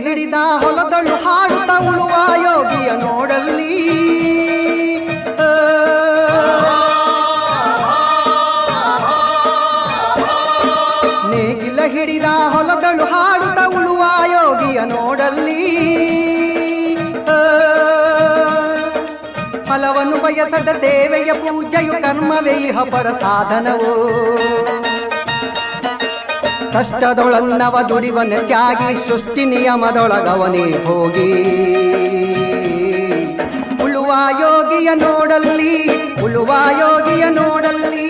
ಹಿಡಿದ ಹೊಲದಳು ಹಾಡುತ್ತ ಉಳುವ ಯೋಗಿಯ ನೋಡಲ್ಲಿ ನೇಗಿಲ ಹಿಡಿದ ಹೊಲದಳು ಹಾಡುತ್ತ ಉಳುವ ಯೋಗಿಯ ನೋಡಲ್ಲಿ ಫಲವನ್ನು ಬಯಸದ ಸೇವೆಯ ಪೂಜೆಯು ಕರ್ಮವೇ ಇಹ ಪರ ಸಾಧನವು ಕಷ್ಟದೊಳನ್ನವ ದುಡಿವನ ತ್ಯಾಗಿ ಸೃಷ್ಟಿ ನಿಯಮದೊಳಗವನೇ ಹೋಗಿ ಉಳುವ ಯೋಗಿಯ ನೋಡಲ್ಲಿ ಉಳುವ ಯೋಗಿಯ ನೋಡಲ್ಲಿ